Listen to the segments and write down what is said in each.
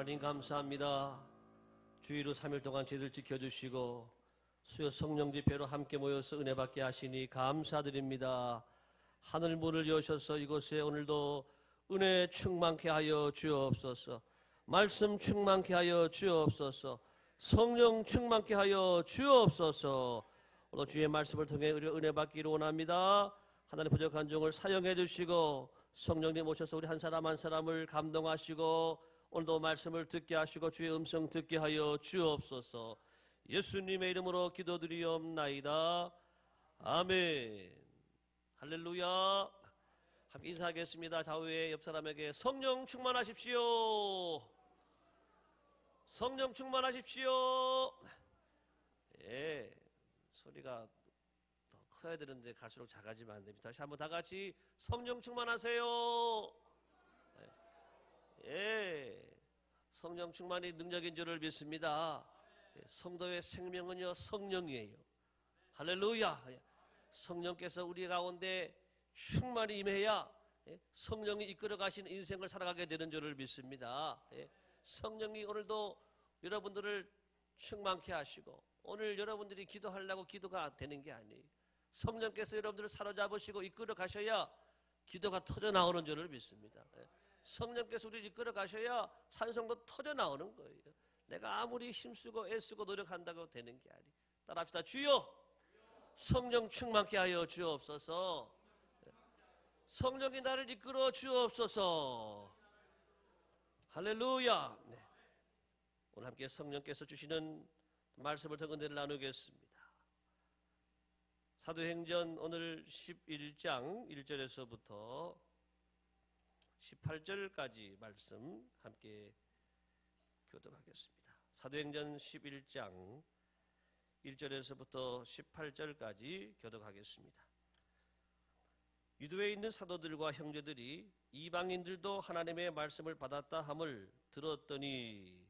하나님 감사합니다. 주일로 3일 동안 저희들 지켜주시고 수요 성령 집회로 함께 모여서 은혜 받게 하시니 감사드립니다. 하늘 문을 여셔서 이곳에 오늘도 은혜 충만케 하여 주옵소서. 말씀 충만케 하여 주옵소서. 성령 충만케 하여 주옵소서. 오늘 주의 말씀을 통해 은혜 받기를 원합니다. 하나님 부족한 종을 사용해 주시고 성령님 오셔서 우리 한 사람 한 사람을 감동하시고 오늘도 말씀을 듣게 하시고 주의 음성 듣게 하여 주옵소서. 예수님의 이름으로 기도드리옵나이다. 아멘. 할렐루야. 함께 인사하겠습니다. 좌우에 옆 사람에게 성령 충만하십시오. 성령 충만하십시오. 예, 소리가 더 커야 되는데 갈수록 작아지면 안 됩니다. 다시 한번 다 같이 성령 충만하세요. 예, 성령 충만이 능력인 줄을 믿습니다. 성도의 생명은요 성령이에요. 할렐루야. 성령께서 우리 가운데 충만히 임해야 성령이 이끌어 가신 인생을 살아가게 되는 줄을 믿습니다. 성령이 오늘도 여러분들을 충만케 하시고 오늘 여러분들이 기도하려고 기도가 되는 게 아니에요. 성령께서 여러분들을 사로잡으시고 이끌어 가셔야 기도가 터져 나오는 줄을 믿습니다. 성령께서 우리를 이끌어 가셔야 찬송도 터져 나오는 거예요. 내가 아무리 힘쓰고 애쓰고 노력한다고 되는 게 아니에요. 따라합시다. 주여 성령 충만케 하여 주옵소서. 성령이 나를 이끌어 주옵소서. 할렐루야. 네. 오늘 함께 성령께서 주시는 말씀을 통해 은혜를 나누겠습니다. 사도행전 오늘 11장 1절에서부터 18절까지 말씀 함께 교독하겠습니다. 사도행전 11장 1절에서부터 18절까지 교독하겠습니다. 유대에 있는 사도들과 형제들이 이방인들도 하나님의 말씀을 받았다 함을 들었더니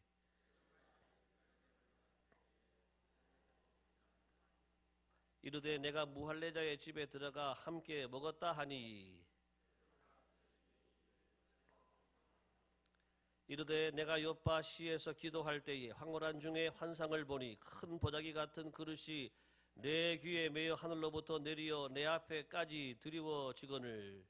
이르되 내가 무할례자의 집에 들어가 함께 먹었다 하니 이르되 내가 요파 시에서 기도할 때에 황홀한 중에 환상을 보니 큰 보자기 같은 그릇이 내 귀에 매어 하늘로부터 내리어 내 앞에까지 드리워지거늘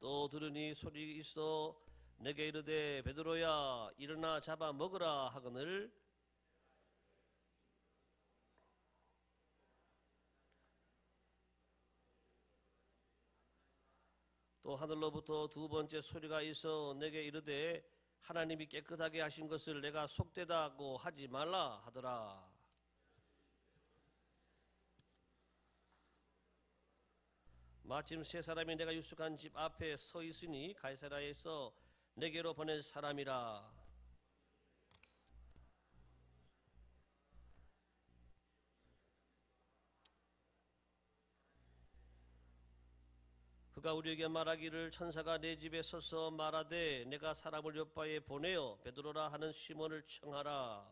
또 들으니 소리 있어 내게 이르되 베드로야 일어나 잡아 먹으라 하거늘 또 하늘로부터 두 번째 소리가 있어 내게 이르되 하나님이 깨끗하게 하신 것을 내가 속되다고 하지 말라 하더라. 마침 세 사람이 내가 유숙한 집 앞에 서 있으니 가이사랴에서 내게로 보낸 사람이라. 그가 우리에게 말하기를 천사가 내 집에 서서 말하되 내가 사람을 요파에 보내어 베드로라 하는 시몬을 청하라.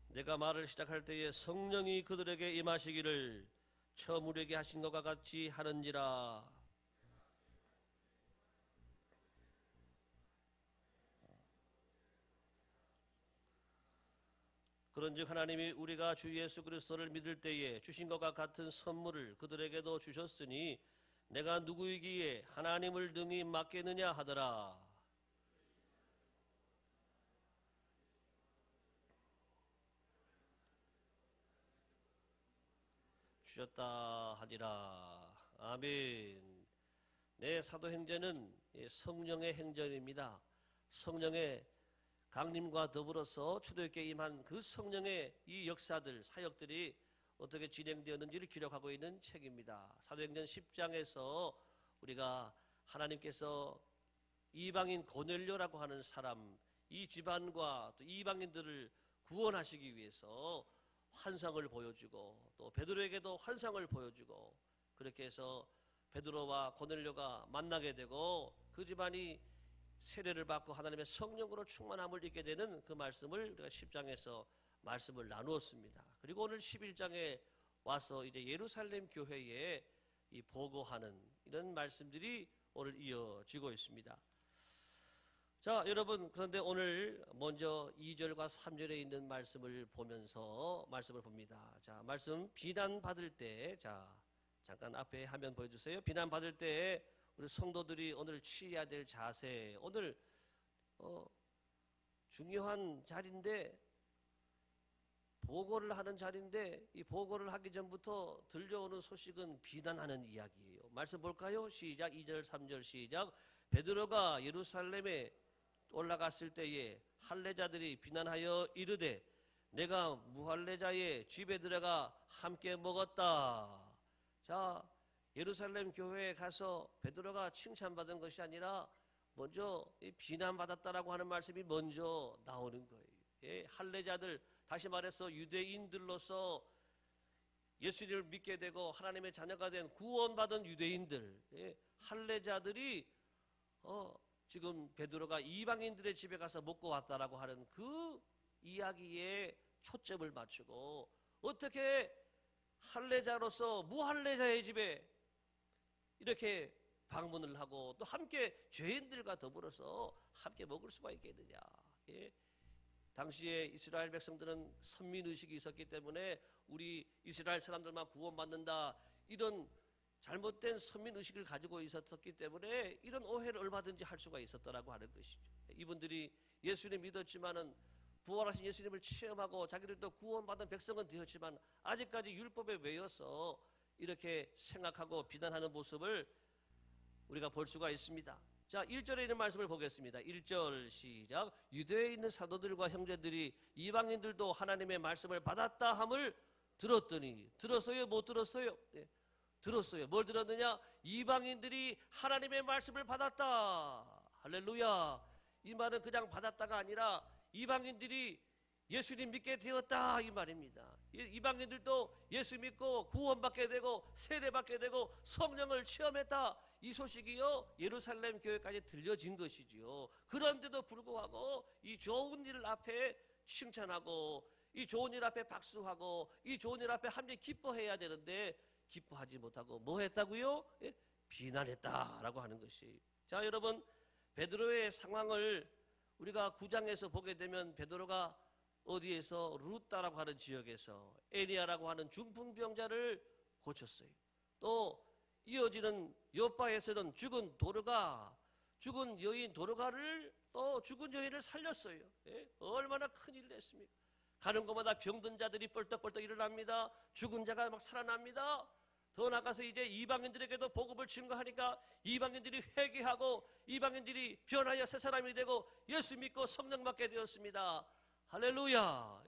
내가 말을 시작할 때에 성령이 그들에게 임하시기를 처음 우리에게 하신 것과 같이 하는지라. 그런즉 하나님이 우리가 주 예수 그리스도를 믿을 때에 주신 것과 같은 선물을 그들에게도 주셨으니 내가 누구이기에 하나님을 능히 맡겠느냐 하더라. 주셨다 하니라. 아멘. 네, 사도행전은 성령의 행전입니다. 성령의 강림과 더불어서 초대교회에 임한 그 성령의 이 역사들, 사역들이 어떻게 진행되었는지를 기록하고 있는 책입니다. 사도행전 10장에서 우리가 하나님께서 이방인 고넬료라고 하는 사람, 이 집안과 또 이방인들을 구원하시기 위해서 환상을 보여주고 또 베드로에게도 환상을 보여주고 그렇게 해서 베드로와 고넬료가 만나게 되고 그 집안이 세례를 받고 하나님의 성령으로 충만함을 입게 되는 그 말씀을 우리가 10장에서 말씀을 나누었습니다. 그리고 오늘 11장에 와서 이제 예루살렘 교회에 이 보고하는 이런 말씀들이 오늘 이어지고 있습니다. 자, 여러분, 그런데 오늘 먼저 2절과 3절에 있는 말씀을 보면서 말씀을 봅니다. 자, 말씀 비난받을 때, 자, 잠깐 앞에 화면 보여주세요. 비난받을 때 우리 성도들이 오늘 취해야 될 자세, 오늘 중요한 자리인데, 보고를 하는 자리인데 이 보고를 하기 전부터 들려오는 소식은 비난하는 이야기예요. 말씀 볼까요? 시작. 2절 3절 시작. 베드로가 예루살렘에 올라갔을 때에 할례자들이 비난하여 이르되 내가 무할례자의 집에 들어가 함께 먹었다. 자, 예루살렘 교회에 가서 베드로가 칭찬받은 것이 아니라 먼저 비난받았다라고 하는 말씀이 먼저 나오는 거예요. 예, 할례자들, 다시 말해서 유대인들로서 예수님을 믿게 되고 하나님의 자녀가 된 구원받은 유대인들, 예, 할례자들이 지금 베드로가 이방인들의 집에 가서 먹고 왔다라고 하는 그 이야기에 초점을 맞추고 어떻게 할례자로서 무할례자의 집에 이렇게 방문을 하고 또 함께 죄인들과 더불어서 함께 먹을 수가 있겠느냐. 예. 당시에 이스라엘 백성들은 선민의식이 있었기 때문에 우리 이스라엘 사람들만 구원받는다, 이런 잘못된 선민의식을 가지고 있었기 때문에 이런 오해를 얼마든지 할 수가 있었다라고 하는 것이죠. 이분들이 예수님 믿었지만은 부활하신 예수님을 체험하고 자기들도 구원받은 백성은 되었지만 아직까지 율법에 매여서 이렇게 생각하고 비난하는 모습을 우리가 볼 수가 있습니다. 자, 1절에 있는 말씀을 보겠습니다. 1절 시작. 유대에 있는 사도들과 형제들이 이방인들도 하나님의 말씀을 받았다 함을 들었더니, 들었어요? 못 들었어요? 네, 들었어요. 뭘 들었느냐? 이방인들이 하나님의 말씀을 받았다. 할렐루야. 이 말은 그냥 받았다가 아니라 이방인들이 예수님 믿게 되었다, 이 말입니다. 이방인들도 예수 믿고 구원받게 되고 세례받게 되고 성령을 체험했다, 이 소식이요 예루살렘 교회까지 들려진 것이지요. 그런데도 불구하고 이 좋은 일 앞에 칭찬하고 이 좋은 일 앞에 박수하고 이 좋은 일 앞에 함께 기뻐해야 되는데 기뻐하지 못하고 뭐 했다고요? 예? 비난했다라고 하는 것이. 자, 여러분, 베드로의 상황을 우리가 9장에서 보게 되면 베드로가 어디에서 루따라고 하는 지역에서 에니아라고 하는 중풍병자를 고쳤어요. 또 이어지는 요바에서는 죽은 여인 도르가를 또 죽은 여인을 살렸어요. 예? 얼마나 큰 일을 했습니까? 가는 곳마다 병든 자들이 뻘떡뻘떡 일어납니다. 죽은 자가 막 살아납니다. 더 나가서 이제 이방인들에게도 복음을 증거하니까 이방인들이 회개하고 이방인들이 변하여 새 사람이 되고 예수 믿고 성령 받게 되었습니다. 할렐루야.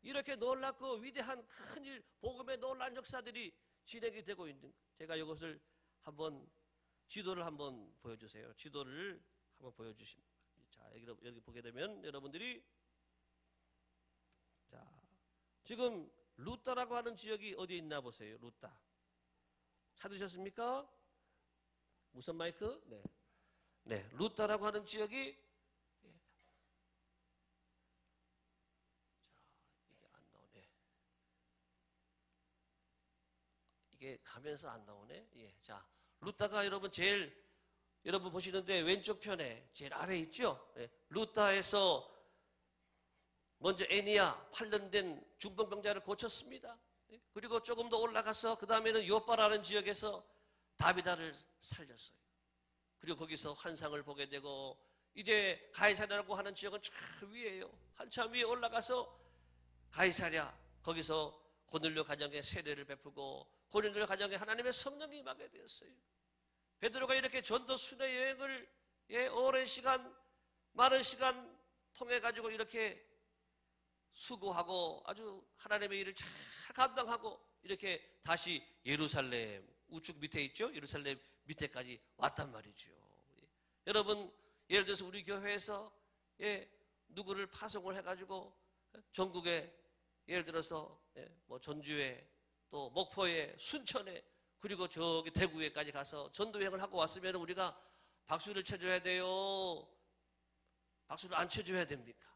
이렇게 놀랍고 위대한 큰일, 복음의 놀라운 역사들이 진행이 되고 있는, 제가 이것을 한번 지도를 한번 보여주세요. 지도를 한번 보여주십니다. 자, 여기 보게 되면 여러분들이, 자, 지금 루따라고 하는 지역이 어디 있나 보세요. 루따 찾으셨습니까? 무선 마이크? 네. 네, 루따라고 하는 지역이, 자, 이게 안 나오네. 이게 가면서 안 나오네. 예, 자, 루따가 여러분 보시는데 왼쪽 편에 제일 아래 있죠? 예, 루따에서 먼저 에니야 8년 된 중풍병자를 고쳤습니다. 그리고 조금 더 올라가서 그 다음에는 요바라는 지역에서 다비다를 살렸어요. 그리고 거기서 환상을 보게 되고 이제 가이사랴라고 하는 지역은 저 위에요. 한참 위에 올라가서 가이사랴, 거기서 고넬료 가정에 세례를 베푸고 고넬료 가정에 하나님의 성령이 임하게 되었어요. 베드로가 이렇게 전도 순회 여행을 오랜 시간, 많은 시간 통해 가지고 이렇게 수고하고 아주 하나님의 일을 잘 감당하고 이렇게 다시 예루살렘, 우측 밑에 있죠? 예루살렘 밑에까지 왔단 말이죠. 여러분, 예를 들어서 우리 교회에서 누구를 파송을 해가지고 전국에 예를 들어서 뭐 전주에 또 목포에 순천에 그리고 저기 대구에까지 가서 전도여행을 하고 왔으면 우리가 박수를 쳐줘야 돼요? 박수를 안 쳐줘야 됩니까?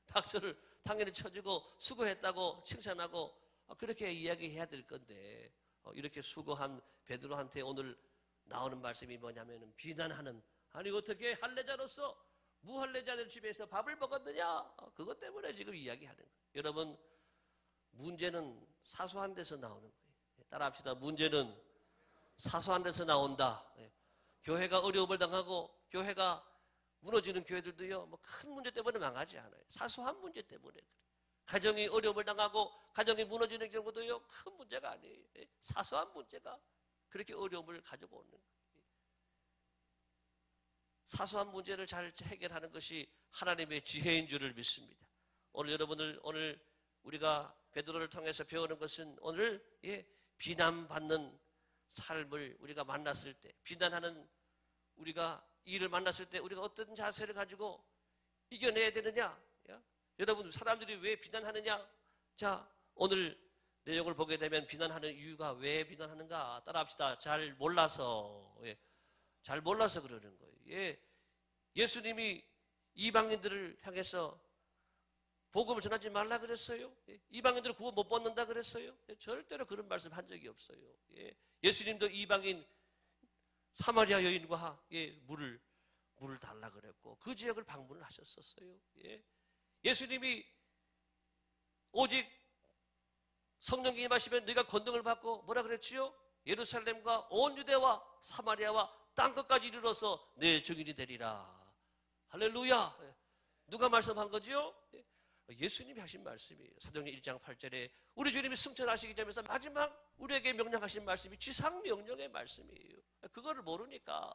박수를 당연히 쳐주고 수고했다고 칭찬하고 그렇게 이야기해야 될 건데 이렇게 수고한 베드로한테 오늘 나오는 말씀이 뭐냐면 비난하는, 아니 어떻게 할례자로서 무할례자들 집에서 밥을 먹었느냐, 그것 때문에 지금 이야기하는 거예요. 여러분, 문제는 사소한 데서 나오는 거예요. 따라합시다. 문제는 사소한 데서 나온다. 교회가 어려움을 당하고 교회가 무너지는 교회들도요, 뭐 큰 문제 때문에 망하지 않아요. 사소한 문제 때문에 그래요. 가정이 어려움을 당하고 가정이 무너지는 경우도요, 큰 문제가 아니에요. 사소한 문제가 그렇게 어려움을 가지고 오는 거예요. 사소한 문제를 잘 해결하는 것이 하나님의 지혜인 줄을 믿습니다. 오늘 우리가 베드로를 통해서 배우는 것은 오늘 비난받는 삶을 우리가 만났을 때, 비난하는 우리가 일을 만났을 때 우리가 어떤 자세를 가지고 이겨내야 되느냐? 여러분, 사람들이 왜 비난하느냐? 자, 오늘 내용을 보게 되면 비난하는 이유가 왜 비난하는가? 따라합시다. 잘 몰라서 그러는 거예요. 예수님이 이방인들을 향해서 복음을 전하지 말라 그랬어요? 이방인들은 구원 못 받는다 그랬어요? 절대로 그런 말씀 한 적이 없어요. 예수님도 이방인 사마리아 여인과 물을 달라 그랬고 그 지역을 방문을 하셨었어요. 예수님이 오직 성령이 임하시면 너희가 권능을 받고 뭐라 그랬지요? 예루살렘과 온 유대와 사마리아와 땅끝까지 이르러서 내 증인이 되리라. 할렐루야. 누가 말씀한 거지요? 예수님이 하신 말씀이에요. 사도행전 1장 8절에 우리 주님이 승천하시기 전에서 마지막 우리에게 명령하신 말씀이 지상명령의 말씀이에요. 그거를 모르니까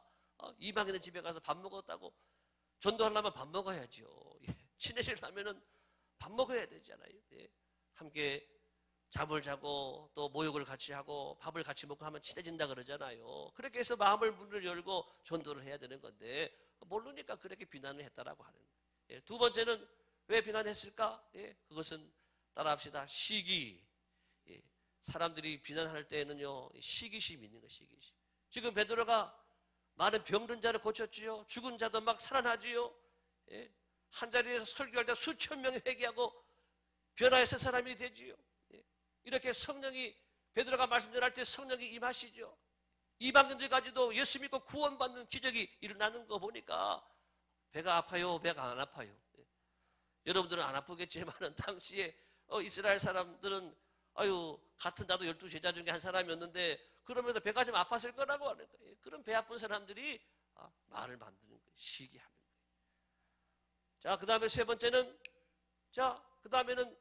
이방인의 집에 가서 밥 먹었다고 전도하려면 밥 먹어야죠. 친해지려면 밥 먹어야 되잖아요. 함께 잠을 자고 또 모욕을 같이 하고 밥을 같이 먹고 하면 친해진다 그러잖아요. 그렇게 해서 마음을 문을 열고 전도를 해야 되는 건데 모르니까 그렇게 비난을 했다라고 하는 거예요. 두 번째는 왜 비난했을까? 그것은 따라합시다. 시기. 사람들이 비난할 때에는요, 시기심이 있는 거예요. 시기심. 지금 베드로가 많은 병든 자를 고쳤지요. 죽은 자도 막 살아나지요. 한 자리에서 설교할 때 수천 명이 회개하고 변화의 새 사람이 되지요. 이렇게 성령이 베드로가 말씀 전할 때 성령이 임하시죠. 이방인들 가지고 예수 믿고 구원받는 기적이 일어나는 거 보니까 배가 아파요, 배가 안 아파요? 여러분들은 안 아프겠지만은 당시에 이스라엘 사람들은 같은 나도 12제자 중에 한 사람이었는데 그러면서 배가 좀 아팠을 거라고 하는 거예요. 그런 배 아픈 사람들이 말을 만드는 거예요. 시기하는 거예요. 자, 그 다음에 세 번째는 그 다음에는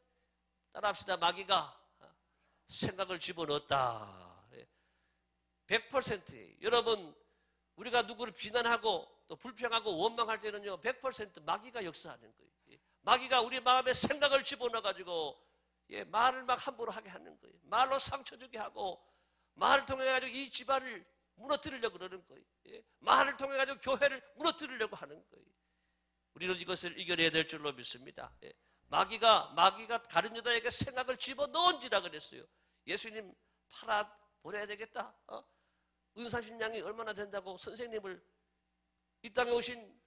따라합시다. 마귀가 생각을 집어넣었다. 100%예요. 여러분, 우리가 누구를 비난하고 또 불평하고 원망할 때는요, 100% 마귀가 역사하는 거예요. 마귀가 우리 마음에 생각을 집어넣어가지고 말을 막 함부로 하게 하는 거예요. 말로 상처 주게 하고 말을 통해가지고 이 집안을 무너뜨리려고 그러는 거예요. 말을 통해가지고 교회를 무너뜨리려고 하는 거예요. 우리는 이것을 이겨내야 될 줄로 믿습니다. 마귀가 다른 여자에게 생각을 집어넣은지라 그랬어요. 예수님 팔아 보내야 되겠다. 은사신양이 얼마나 된다고 선생님을 이 땅에 오신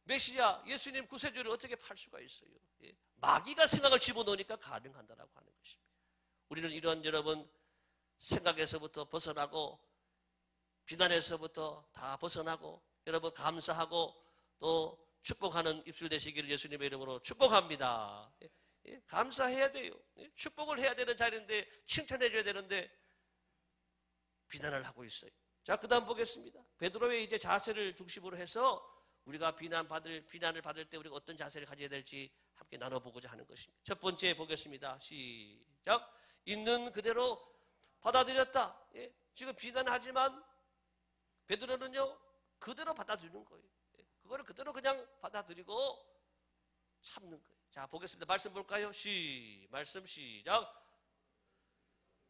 메시아 예수님 구세주를 어떻게 팔 수가 있어요? 마귀가 생각을 집어넣으니까 가능한다라고 하는 것입니다. 우리는 이런 여러분 생각에서부터 벗어나고 비난에서부터 다 벗어나고 여러분 감사하고 또 축복하는 입술 되시기를 예수님의 이름으로 축복합니다. 감사해야 돼요. 축복을 해야 되는 자리인데 칭찬해줘야 되는데 비난을 하고 있어요. 자, 그 다음 보겠습니다. 베드로의 이제 자세를 중심으로 해서 우리가 비난을 받을 때 우리가 어떤 자세를 가져야 될지 함께 나눠보고자 하는 것입니다. 첫 번째 보겠습니다. 시작. 있는 그대로 받아들였다. 지금 비난하지만 베드로는요 그대로 받아들이는 거예요. 그거를 그대로 그냥 받아들이고 참는 거예요. 자, 보겠습니다. 말씀 볼까요? 말씀 시작.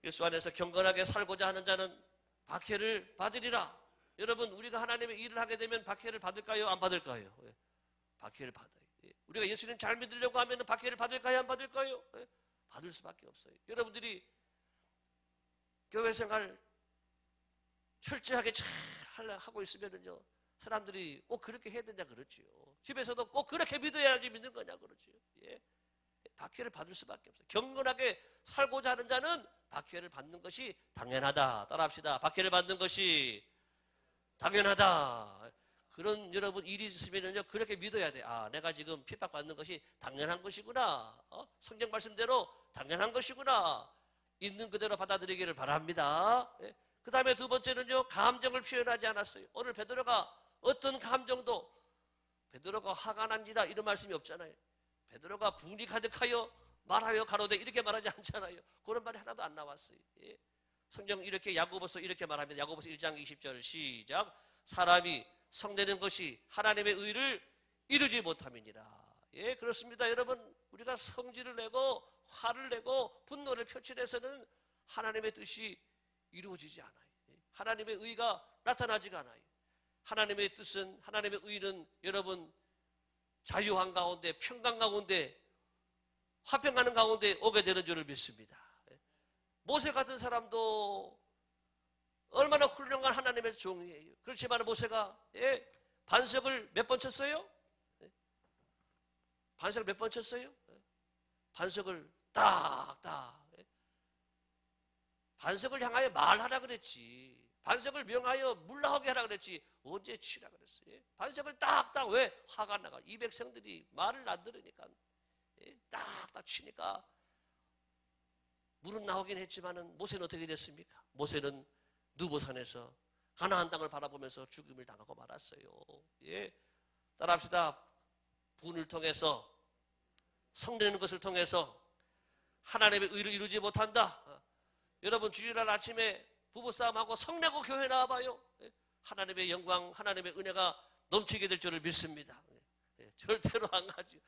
예수 안에서 경건하게 살고자 하는 자는 박해를 받으리라. 여러분, 우리가 하나님의 일을 하게 되면 박해를 받을까요? 안 받을까요? 박해를 받아요. 우리가 예수님 잘 믿으려고 하면 박해를 받을까요? 안 받을까요? 받을 수밖에 없어요. 여러분들이 교회 생활 철저하게 잘 하고 있으면요 사람들이 꼭 그렇게 해야 된다 그렇지요. 집에서도 꼭 그렇게 믿어야지 믿는 거냐 그러지. 예. 박해를 받을 수밖에 없어요. 경건하게 살고자 하는 자는 박해를 받는 것이 당연하다. 따라합시다. 박해를 받는 것이 당연하다. 그런 여러분 일이 있으면요 그렇게 믿어야 돼. 아, 내가 지금 핍박받는 것이 당연한 것이구나. 성경 말씀대로 당연한 것이구나. 있는 그대로 받아들이기를 바랍니다. 예. 그 다음에 두 번째는요, 감정을 표현하지 않았어요. 오늘 베드로가 어떤 감정도 베드로가 화가 난지다 이런 말씀이 없잖아요. 베드로가 분이 가득하여 말하여 가로되 이렇게 말하지 않잖아요. 그런 말이 하나도 안 나왔어요. 예. 성경 이렇게 야고보서 이렇게 말합니다. 야고보서 1장 20절 시작. 사람이 성내는 것이 하나님의 의를 이루지 못함이니라. 예, 그렇습니다. 여러분, 우리가 성질을 내고 화를 내고 분노를 표출해서는 하나님의 뜻이 이루어지지 않아요. 하나님의 의가 나타나지가 않아요. 하나님의 뜻은, 하나님의 의는 여러분 자유한 가운데, 평강 가운데, 화평하는 가운데 오게 되는 줄을 믿습니다. 모세 같은 사람도 얼마나 훌륭한 하나님의 종이에요. 그렇지만 모세가 반석을 몇 번 쳤어요? 반석을 몇 번 쳤어요? 반석을 딱딱. 반석을 향하여 말하라 그랬지. 반석을 명하여 물러가게 하라 그랬지. 언제 치라 그랬어요? 반석을 딱딱. 왜? 화가 나가. 이 백성들이 말을 안 들으니까 딱딱 치니까 물은 나오긴 했지만은 모세는 어떻게 됐습니까? 모세는 느보산에서 가나안 땅을 바라보면서 죽음을 당하고 말았어요. 예, 따라합시다. 분을 통해서 성내는 것을 통해서 하나님의 의를 이루지 못한다. 여러분 주일날 아침에 부부싸움하고 성내고 교회 나와봐요. 하나님의 영광, 하나님의 은혜가 넘치게 될 줄을 믿습니다. 절대로 안 가죠.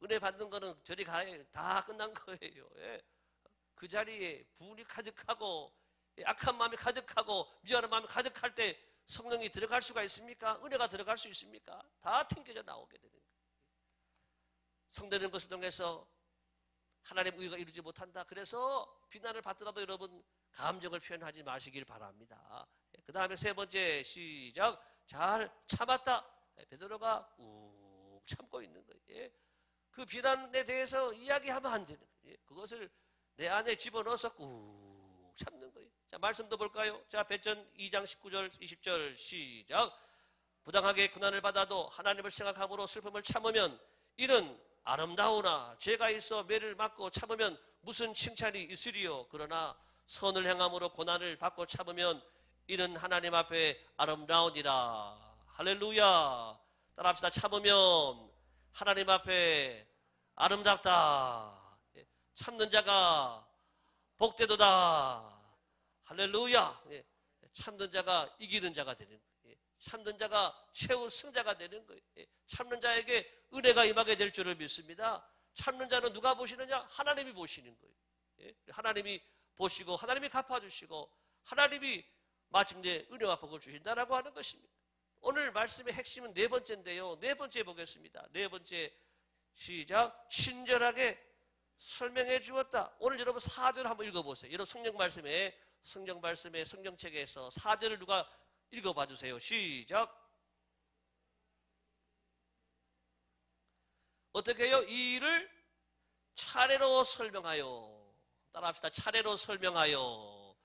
은혜 받는 거는 저리 가요. 다 끝난 거예요. 그 자리에 분이 가득하고 악한 마음이 가득하고 미안한 마음이 가득할 때 성령이 들어갈 수가 있습니까? 은혜가 들어갈 수 있습니까? 다 튕겨져 나오게 되는 거예요. 성내는 것을 통해서 하나님의 의가 이루지 못한다. 그래서 비난을 받더라도 여러분 감정을 표현하지 마시길 바랍니다. 그 다음에 세 번째 시작. 잘 참았다. 베드로가 꾹 참고 있는 거예요. 그 비난에 대해서 이야기하면 안 되는 거예요. 그것을 내 안에 집어넣어서 꾹 참는 거예요. 자, 말씀도 볼까요? 자, 베전 2장 19절 20절 시작. 부당하게 고난을 받아도 하나님을 생각함으로 슬픔을 참으면 이는 아름다우나 죄가 있어 매를 맞고 참으면 무슨 칭찬이 있으리요. 그러나 선을 행함으로 고난을 받고 참으면 이는 하나님 앞에 아름다우니라. 할렐루야. 따라합시다. 참으면 하나님 앞에 아름답다. 참는 자가 복되도다. 할렐루야. 참는 자가 이기는 자가 되는 거예요. 참는 자가 최후 승자가 되는 거예요. 참는 자에게 은혜가 임하게 될 줄을 믿습니다. 참는 자는 누가 보시느냐? 하나님이 보시는 거예요. 하나님이 보시고 하나님이 갚아주시고 하나님이 마침내 은혜와 복을 주신다라고 하는 것입니다. 오늘 말씀의 핵심은 네 번째인데요. 네 번째 보겠습니다. 네 번째 시작. 친절하게 설명해 주었다. 오늘 여러분 4절 한번 읽어보세요. 여러분 성경말씀에 성경책에서 4절을 누가 읽어봐 주세요. 시작. 어떻게 해요? 이 일을 차례로 설명하여. 따라합시다. 차례로 설명하여.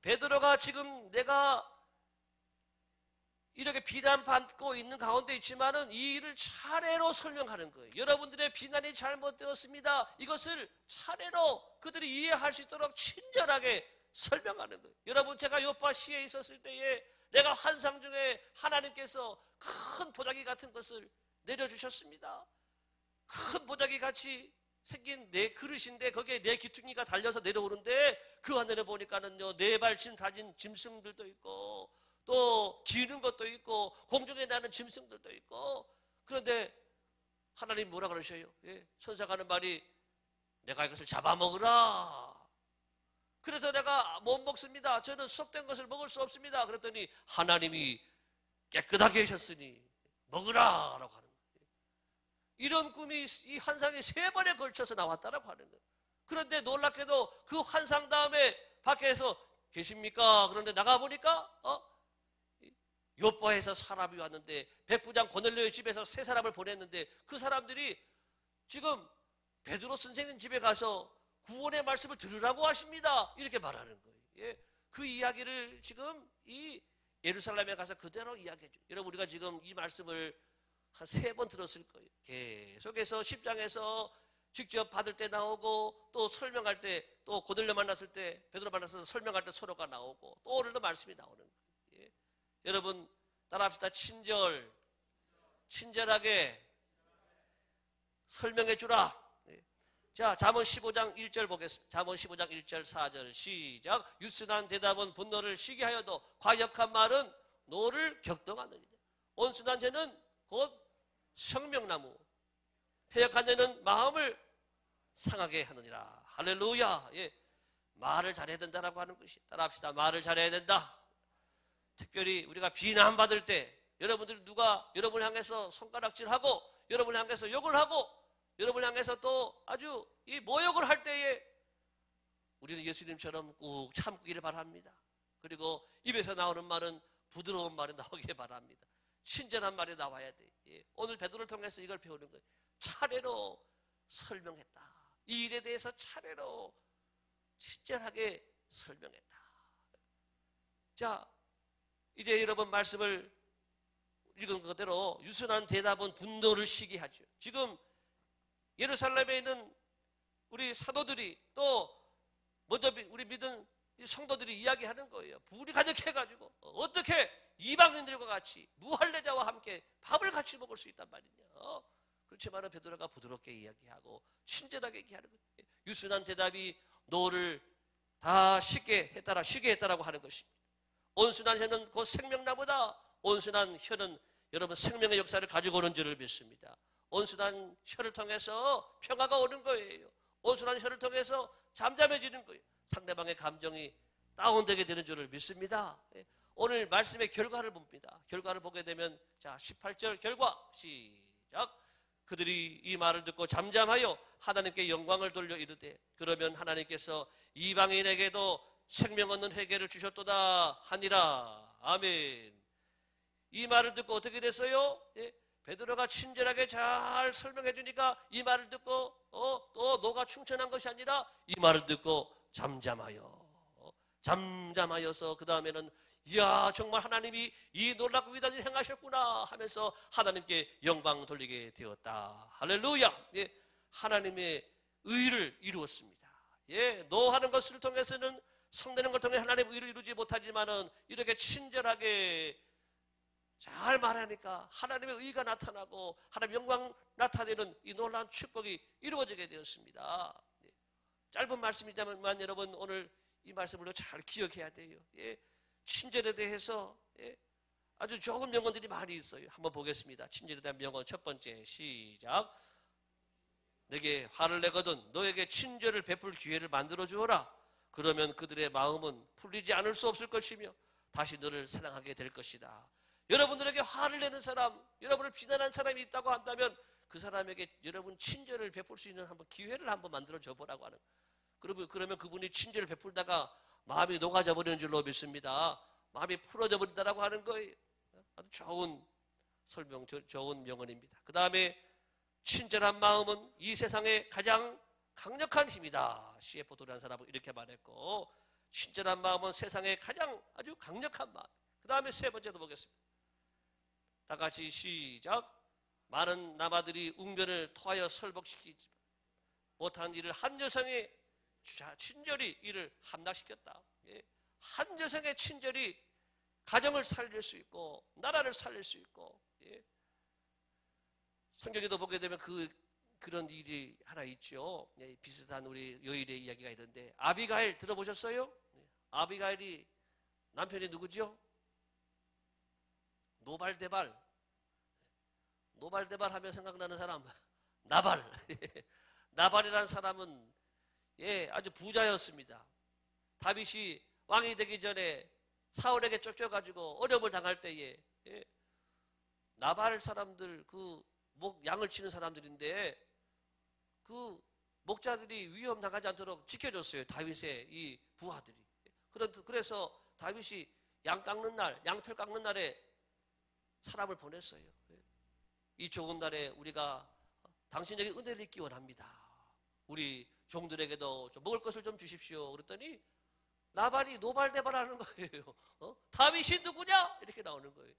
베드로가 지금 내가 이렇게 비난받고 있는 가운데 있지만은 이 일을 차례로 설명하는 거예요. 여러분들의 비난이 잘못되었습니다. 이것을 차례로 그들이 이해할 수 있도록 친절하게 설명하는 거예요. 여러분 제가 요파 시에 있었을 때에 내가 환상 중에 하나님께서 큰 보자기 같은 것을 내려주셨습니다. 큰 보자기 같이 생긴 내 그릇인데 거기에 내 기퉁이가 달려서 내려오는데 그 안에는 보니까는요 4발 달린 짐승들도 있고 또 기는 것도 있고 공중에 나는 짐승들도 있고 그런데 하나님 뭐라 그러셔요? 천사가 하는 말이 내가 이것을 잡아먹으라. 그래서 내가 못 먹습니다. 저는 수속된 것을 먹을 수 없습니다. 그랬더니 하나님이 깨끗하게 하셨으니 먹으라 라고 하는 거예요. 이런 꿈이 이 환상이 3번에 걸쳐서 나왔다라고 하는 거예요. 그런데 놀랍게도 그 환상 다음에 밖에서 계십니까? 그런데 나가보니까 요뻐에서 사람이 왔는데 백부장 고넬료의 집에서 세 사람을 보냈는데 그 사람들이 지금 베드로 선생님 집에 가서 구원의 말씀을 들으라고 하십니다. 이렇게 말하는 거예요. 예. 그 이야기를 지금 이 예루살렘에 가서 그대로 이야기해줘요. 여러분 우리가 지금 이 말씀을 한 3번 들었을 거예요. 계속해서 10장에서 직접 받을 때 나오고 또 설명할 때 또 고넬료 만났을 때 베드로 만나서 설명할 때 서로가 나오고 또 오늘도 말씀이 나오는 거예요. 예. 여러분 따라합시다. 친절하게 설명해 주라. 예. 자, 잠언 15장 1절 보겠습니다. 잠언 15장 1절 4절 시작. 유순한 대답은 분노를 시게 하여도 과격한 말은 노를 격동하느니라. 온순한 죄는 곧 생명나무, 패역한 자는 마음을 상하게 하느니라. 할렐루야. 예. 말을 잘해야 된다라고 하는 것이. 따라합시다. 말을 잘해야 된다. 특별히 우리가 비난받을 때 여러분들이 누가 여러분을 향해서 손가락질하고 여러분을 향해서 욕을 하고 여러분을 향해서 또 아주 이 모욕을 할 때에 우리는 예수님처럼 꾹 참기를 바랍니다. 그리고 입에서 나오는 말은 부드러운 말이 나오길 바랍니다. 친절한 말이 나와야 돼. 예. 오늘 베드로를 통해서 이걸 배우는 거예요. 차례로 설명했다. 이 일에 대해서 차례로 친절하게 설명했다. 자, 이제 여러분 말씀을 읽은 그대로 유순한 대답은 분노를 시게 하죠. 지금 예루살렘에 있는 우리 사도들이 또 먼저 우리 믿은 성도들이 이야기하는 거예요. 불이 가득해가지고 어떻게 이방인들과 같이 무할례자와 함께 밥을 같이 먹을 수 있단 말이냐. 그렇지만 베드로가 부드럽게 이야기하고 친절하게 얘기하는 거예요. 유순한 대답이 노를 다 쉬게 했다라고 하는 것입니다. 온순한 혀는 곧 생명나보다 온순한 혀는 여러분 생명의 역사를 가지고 오는 줄을 믿습니다. 온순한 혀를 통해서 평화가 오는 거예요. 온순한 혀를 통해서 잠잠해지는 거예요. 상대방의 감정이 다운되게 되는 줄을 믿습니다. 오늘 말씀의 결과를 봅니다. 결과를 보게 되면 자 18절 결과 시작. 그들이 이 말을 듣고 잠잠하여 하나님께 영광을 돌려 이르되 그러면 하나님께서 이방인에게도 생명 얻는 회개를 주셨도다 하니라. 아멘. 이 말을 듣고 어떻게 됐어요? 예, 베드로가 친절하게 잘 설명해 주니까 이 말을 듣고 또 너가 충천한 것이 아니라 이 말을 듣고 잠잠하여서 그 다음에는 이야 정말 하나님이 이 놀랍고 위대한 일을 행하셨구나 하면서 하나님께 영광 돌리게 되었다. 할렐루야. 예, 하나님의 의를 이루었습니다. 예, 노하는 것을 통해서는 성내는 것을 통해 하나님의 의를 이루지 못하지만은 이렇게 친절하게 잘 말하니까 하나님의 의가 나타나고 하나님의 영광 나타내는 이 놀라운 축복이 이루어지게 되었습니다. 예, 짧은 말씀이지만 여러분 오늘 이 말씀을 잘 기억해야 돼요. 예, 친절에 대해서 아주 좋은 명언들이 많이 있어요. 한번 보겠습니다. 친절에 대한 명언 첫 번째 시작. 내게 화를 내거든 너에게 친절을 베풀 기회를 만들어 주어라. 그러면 그들의 마음은 풀리지 않을 수 없을 것이며 다시 너를 사랑하게 될 것이다. 여러분들에게 화를 내는 사람, 여러분을 비난하는 사람이 있다고 한다면 그 사람에게 여러분 친절을 베풀 수 있는 한번 기회를 한번 만들어 줘 보라고 하는. 그러면 그분이 친절을 베풀다가 마음이 녹아져 버리는 줄로 믿습니다. 마음이 풀어져 버린다라고 하는 거예요. 아주 좋은 설명, 좋은 명언입니다. 그 다음에 친절한 마음은 이 세상에 가장 강력한 힘이다. CF 도라는 사람은 이렇게 말했고 친절한 마음은 세상에 가장 아주 강력한 마음. 그 다음에 세 번째도 보겠습니다. 다 같이 시작. 많은 남아들이 웅변을 토하여 설복시키지 못한 일을 한 여성의 친절이 이를 함락시켰다. 예. 한 여성의 친절이 가정을 살릴 수 있고 나라를 살릴 수 있고 예. 성경에도 보게 되면 그런 일이 하나 있죠. 예, 비슷한 우리 여일의 이야기가 있는데 아비가일 들어보셨어요? 예. 아비가일이 남편이 누구죠? 노발대발 하면 생각나는 사람 나발. 나발이라는 사람은 아주 부자였습니다. 다윗이 왕이 되기 전에 사울에게 쫓겨가지고 어려움을 당할 때에 나발 사람들 양을 치는 사람들인데 그 목자들이 위험 당하지 않도록 지켜줬어요. 다윗의 이 부하들이. 그래서 다윗이 양털 깎는 날에 사람을 보냈어요. 이 좋은 날에 우리가 당신에게 은혜를 잊기 원합니다. 우리 종들에게도 좀 먹을 것을 좀 주십시오. 그랬더니 나발이 노발대발하는 거예요. 다윗이 누구냐? 이렇게 나오는 거예요.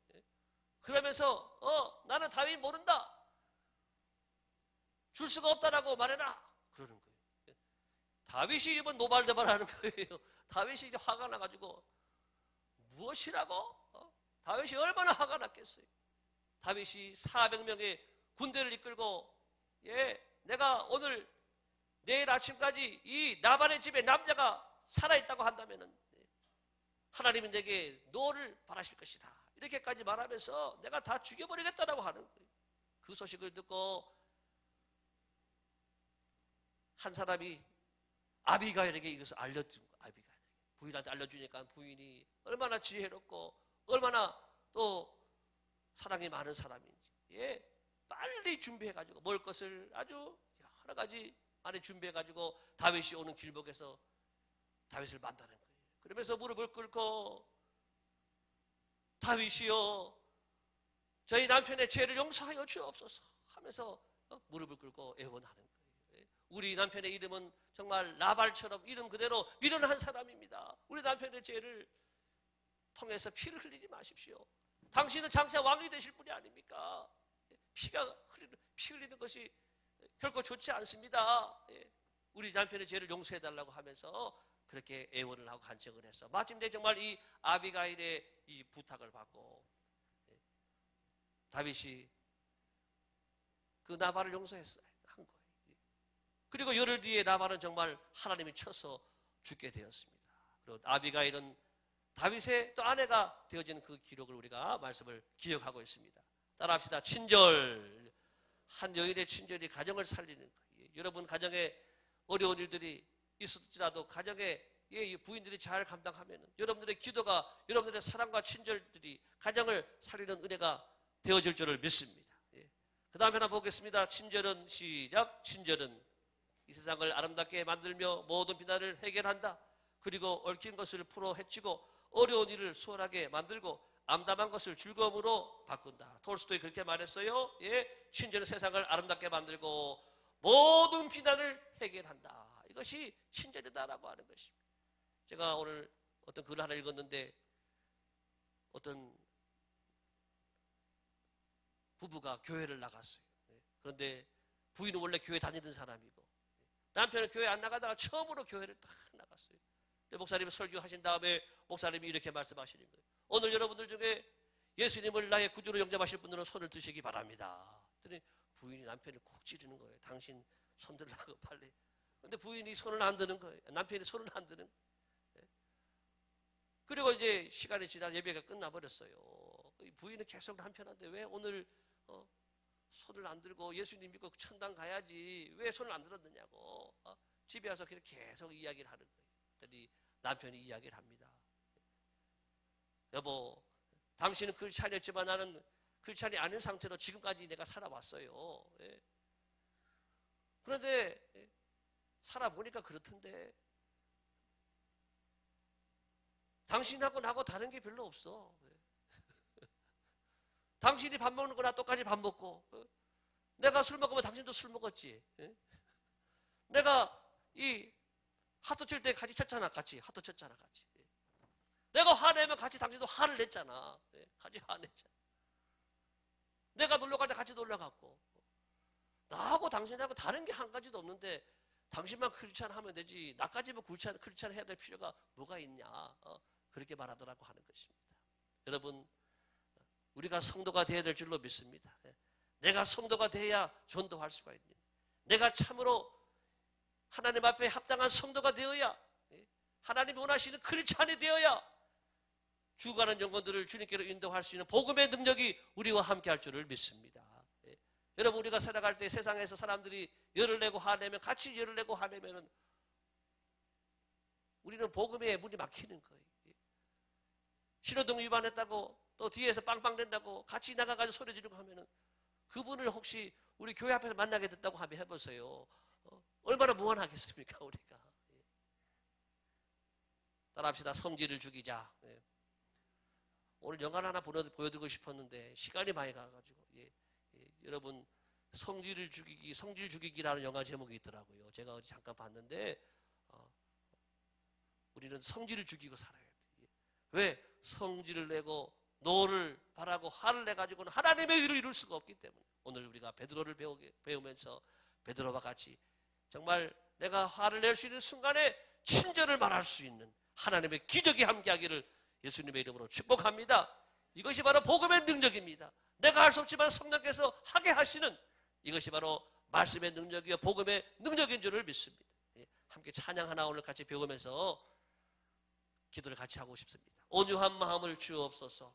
그러면서 나는 다윗 모른다. 줄 수가 없다라고 말해라. 그러는 거예요. 다윗이 이번 노발대발하는 거예요. 다윗이 이제 화가 나가지고 무엇이라고? 다윗이 얼마나 화가 났겠어요. 다윗이 400명의 군대를 이끌고 내가 오늘 내일 아침까지 이 나발의 집에 남자가 살아있다고 한다면 하나님이 내게 너를 바라실 것이다. 이렇게까지 말하면서 내가 다 죽여버리겠다라고 하는 거예요. 그 소식을 듣고 한 사람이 아비가일에게 이것을 알려준 거예요. 아비가일에게. 부인한테 알려주니까 부인이 얼마나 지혜롭고 얼마나 또 사랑이 많은 사람인지 빨리 준비해가지고 먹을 것을 아주 여러 가지 많이 준비해가지고 다윗이 오는 길목에서 다윗을 만나는 거예요. 그러면서 무릎을 꿇고 다윗이여 저희 남편의 죄를 용서하여 주옵소서 하면서 무릎을 꿇고 애원하는 거예요. 우리 남편의 이름은 정말 나발처럼 이름 그대로 미련한 사람입니다. 우리 남편의 죄를 통해서 피를 흘리지 마십시오. 당신은 장차 왕이 되실 분이 아닙니까? 피 흘리는 것이 결코 좋지 않습니다. 우리 남편의 죄를 용서해달라고 하면서 그렇게 애원을 하고 간청을 해서 마침내 정말 이 아비가일의 이 부탁을 받고 다윗이 그 나발을 용서했어요. 한 거예요. 그리고 열흘 뒤에 나발은 정말 하나님이 쳐서 죽게 되었습니다. 그리고 아비가일은 다윗의 또 아내가 되어진 그 기록을 우리가 말씀을 기억하고 있습니다. 따라합시다. 친절. 한 여인의 친절이 가정을 살리는 거예요. 여러분 가정에 어려운 일들이 있을지라도 가정에 부인들이 잘 감당하면 여러분들의 기도가 여러분들의 사랑과 친절들이 가정을 살리는 은혜가 되어질 줄을 믿습니다. 그 다음에 하나 보겠습니다. 친절은 시작. 친절은 이 세상을 아름답게 만들며 모든 비난을 해결한다. 그리고 얽힌 것을 풀어 헤치고 어려운 일을 수월하게 만들고 암담한 것을 즐거움으로 바꾼다. 톨스토이 그렇게 말했어요. 친절은 세상을 아름답게 만들고 모든 비난을 해결한다. 이것이 친절이다라고 하는 것입니다. 제가 오늘 어떤 글을 하나 읽었는데 어떤 부부가 교회를 나갔어요. 그런데 부인은 원래 교회 다니던 사람이고 남편은 교회 안 나가다가 처음으로 교회를 딱 나갔어요. 목사님이 설교하신 다음에 목사님이 이렇게 말씀하시는 거예요. 오늘 여러분들 중에 예수님을 나의 구주로 영접하실 분들은 손을 드시기 바랍니다. 그랬더니 부인이 남편을 콕 찌르는 거예요. 당신 손 들라고 빨리. 근데 부인이 손을 안 드는 거예요. 남편이 손을 안 드는 거예요. 그리고 이제 시간이 지나 예배가 끝나버렸어요. 부인은 계속 남편한테 왜 오늘 손을 안 들고 예수님 믿고 천당 가야지 왜 손을 안 들었느냐고 집에 와서 계속 이야기를 하는 거예요. 그랬더니 남편이 이야기를 합니다. 여보, 당신은 크리스찬이었지만 나는 크리스찬이 아닌 상태로 지금까지 내가 살아왔어요. 그런데 살아보니까 그렇던데 당신하고 나하고 다른 게 별로 없어. 당신이 밥 먹는 거나 똑같이 밥 먹고 내가 술 먹으면 당신도 술 먹었지. 내가 이 하도 칠 때 같이 쳤잖아. 같이 하도 쳤잖아. 같이. 내가 화내면 같이 당신도 화를 냈잖아. 같이 화냈잖아. 내가 놀러 갈 때 같이 놀러 갔고 나하고 당신하고 다른 게 한 가지도 없는데 당신만 크리스찬 하면 되지 나까지 뭐 크리스찬 해야 될 필요가 뭐가 있냐. 그렇게 말하더라고 하는 것입니다. 여러분 우리가 성도가 되어야 될 줄로 믿습니다. 내가 성도가 되어야 전도할 수가 있는 내가 참으로 하나님 앞에 합당한 성도가 되어야 하나님이 원하시는 크리스찬이 되어야 죽어가는 영혼들을 주님께로 인도할 수 있는 복음의 능력이 우리와 함께 할 줄을 믿습니다. 여러분 우리가 살아갈 때 세상에서 사람들이 열을 내고 화내면 같이 열을 내고 화내면 우리는 복음의 문이 막히는 거예요. 신호등 위반했다고 또 뒤에서 빵빵 된다고 같이 나가가지고 소리 지르고 하면은 그분을 혹시 우리 교회 앞에서 만나게 됐다고 한번 해보세요. 얼마나 무한하겠습니까 우리가. 따라합시다. 성질을 죽이자. 오늘 영화를 하나 보여드리고 싶었는데 시간이 많이 가가지고 여러분 성질 죽이기라는 영화 제목이 있더라고요. 제가 어제 잠깐 봤는데 우리는 성질을 죽이고 살아야 돼. 왜? 성질을 내고 노를 바라고 화를 내가지고는 하나님의 의를 이룰 수가 없기 때문에 오늘 우리가 베드로를 배우면서 베드로와 같이 정말 내가 화를 낼 수 있는 순간에 친절을 말할 수 있는 하나님의 기적이 함께하기를 예수님의 이름으로 축복합니다. 이것이 바로 복음의 능력입니다. 내가 할 수 없지만 성령께서 하게 하시는 이것이 바로 말씀의 능력이요 복음의 능력인 줄을 믿습니다. 함께 찬양 하나 오늘 같이 배우면서 기도를 같이 하고 싶습니다. 온유한 마음을 주옵소서.